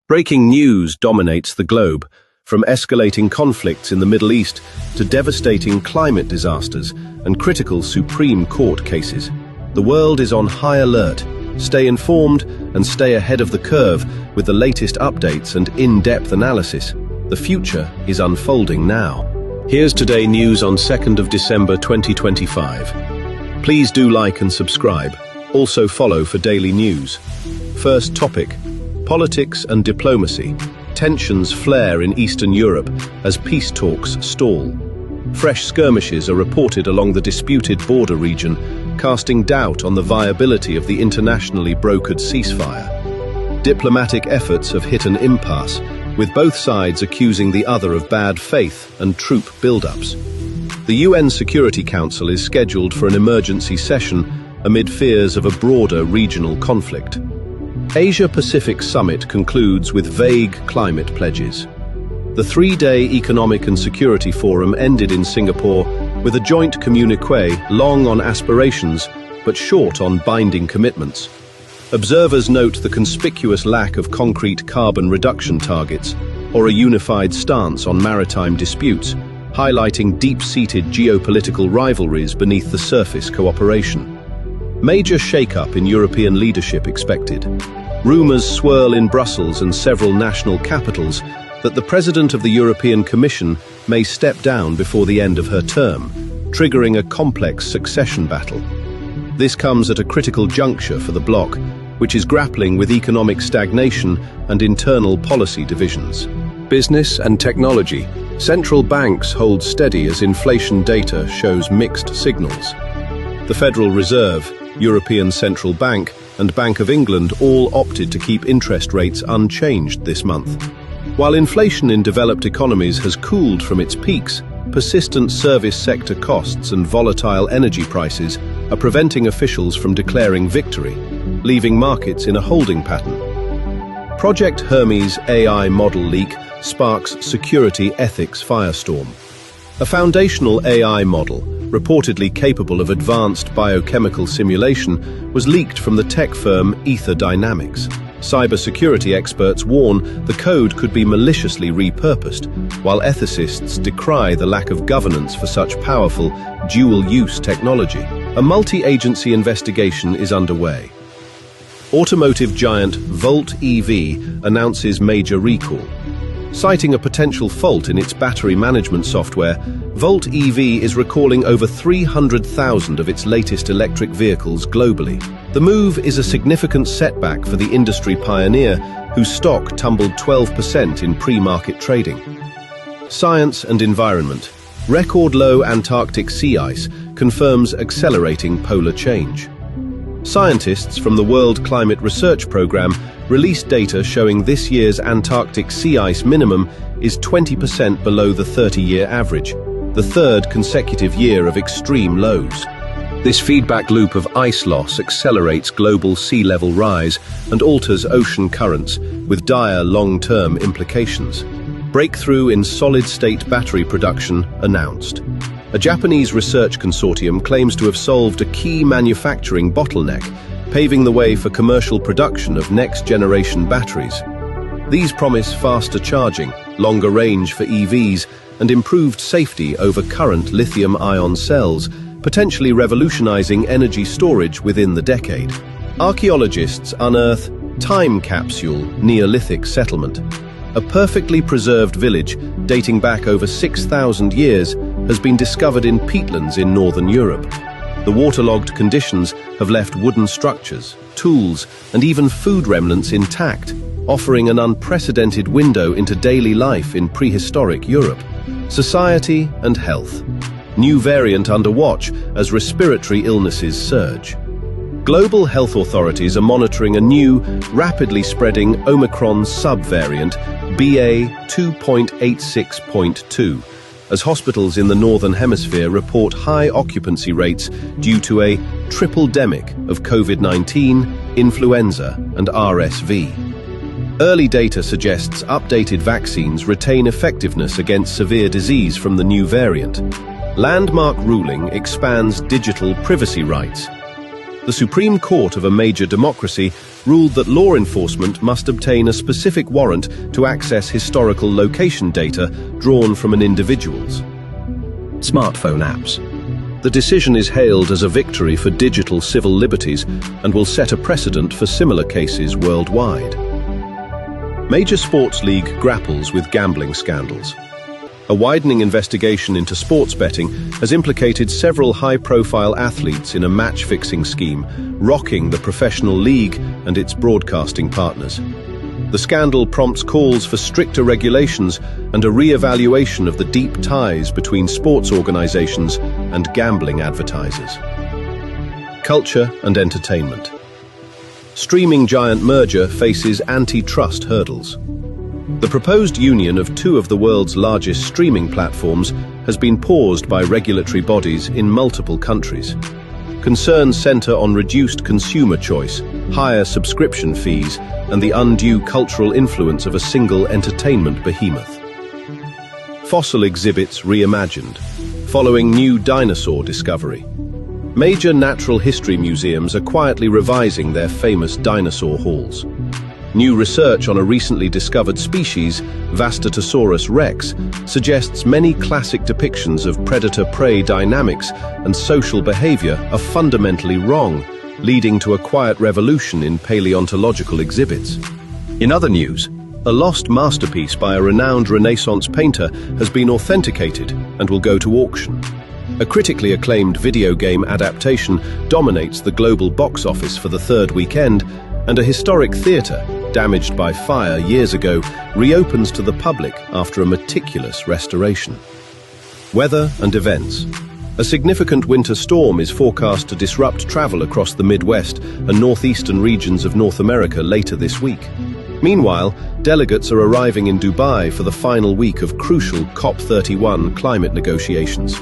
Breaking news dominates the globe, from escalating conflicts in the Middle East to devastating climate disasters and critical Supreme Court cases. The world is on high alert. Stay informed and stay ahead of the curve with the latest updates and in-depth analysis. The future is unfolding now. Here's today's news on 2nd of December 2025. Please do like and subscribe. Also follow for daily news. First topic: politics and diplomacy. Tensions flare in Eastern Europe as peace talks stall. Fresh skirmishes are reported along the disputed border region, casting doubt on the viability of the internationally brokered ceasefire. Diplomatic efforts have hit an impasse, with both sides accusing the other of bad faith and troop build-ups. The UN Security Council is scheduled for an emergency session amid fears of a broader regional conflict. Asia-Pacific Summit concludes with vague climate pledges. The three-day Economic and Security Forum ended in Singapore with a joint communiqué long on aspirations but short on binding commitments. Observers note the conspicuous lack of concrete carbon reduction targets or a unified stance on maritime disputes, highlighting deep-seated geopolitical rivalries beneath the surface cooperation. Major shake-up in European leadership expected. Rumours swirl in Brussels and several national capitals that the President of the European Commission may step down before the end of her term, triggering a complex succession battle. This comes at a critical juncture for the bloc, which is grappling with economic stagnation and internal policy divisions. Business and technology. Central banks hold steady as inflation data shows mixed signals. The Federal Reserve, European Central Bank, and Bank of England all opted to keep interest rates unchanged this month. While inflation in developed economies has cooled from its peaks, persistent service sector costs and volatile energy prices are preventing officials from declaring victory, leaving markets in a holding pattern. Project Hermes AI model leak sparks security ethics firestorm. A foundational AI model, reportedly capable of advanced biochemical simulation, was leaked from the tech firm Ether Dynamics. Cybersecurity experts warn the code could be maliciously repurposed, while ethicists decry the lack of governance for such powerful, dual-use technology. A multi-agency investigation is underway. Automotive giant Volt EV announces major recall. Citing a potential fault in its battery management software, Volt EV is recalling over 300,000 of its latest electric vehicles globally. The move is a significant setback for the industry pioneer, whose stock tumbled 12% in pre-market trading. Science and environment. Record low Antarctic sea ice confirms accelerating polar change. Scientists from the World Climate Research Programme released data showing this year's Antarctic sea ice minimum is 20% below the 30-year average, the third consecutive year of extreme lows. This feedback loop of ice loss accelerates global sea level rise and alters ocean currents, with dire long-term implications. Breakthrough in solid-state battery production announced. A Japanese research consortium claims to have solved a key manufacturing bottleneck, paving the way for commercial production of next-generation batteries. These promise faster charging, longer range for EVs, and improved safety over current lithium-ion cells, potentially revolutionizing energy storage within the decade. Archaeologists unearth time capsule Neolithic settlement. A perfectly preserved village dating back over 6,000 years has been discovered in peatlands in northern Europe. The waterlogged conditions have left wooden structures, tools, and even food remnants intact, offering an unprecedented window into daily life in prehistoric Europe. Society and health. New variant under watch as respiratory illnesses surge. Global health authorities are monitoring a new, rapidly spreading Omicron subvariant, BA 2.86.2, as hospitals in the Northern Hemisphere report high occupancy rates due to a triple-demic of COVID-19, influenza, and RSV. Early data suggests updated vaccines retain effectiveness against severe disease from the new variant. Landmark ruling expands digital privacy rights. The Supreme Court of a major democracy ruled that law enforcement must obtain a specific warrant to access historical location data drawn from an individual's smartphone apps. The decision is hailed as a victory for digital civil liberties and will set a precedent for similar cases worldwide. Major sports league grapples with gambling scandals. A widening investigation into sports betting has implicated several high-profile athletes in a match-fixing scheme, rocking the professional league and its broadcasting partners. The scandal prompts calls for stricter regulations and a re-evaluation of the deep ties between sports organizations and gambling advertisers. Culture and entertainment. Streaming giant merger faces antitrust hurdles. The proposed union of two of the world's largest streaming platforms has been paused by regulatory bodies in multiple countries. Concerns center on reduced consumer choice, higher subscription fees, and the undue cultural influence of a single entertainment behemoth. Fossil exhibits reimagined, following new dinosaur discovery. Major natural history museums are quietly revising their famous dinosaur halls. New research on a recently discovered species, Vastatosaurus rex, suggests many classic depictions of predator-prey dynamics and social behavior are fundamentally wrong, leading to a quiet revolution in paleontological exhibits. In other news, a lost masterpiece by a renowned Renaissance painter has been authenticated and will go to auction. A critically acclaimed video game adaptation dominates the global box office for the third weekend, and a historic theatre, damaged by fire years ago, reopens to the public after a meticulous restoration. Weather and events. A significant winter storm is forecast to disrupt travel across the Midwest and northeastern regions of North America later this week. Meanwhile, delegates are arriving in Dubai for the final week of crucial COP31 climate negotiations.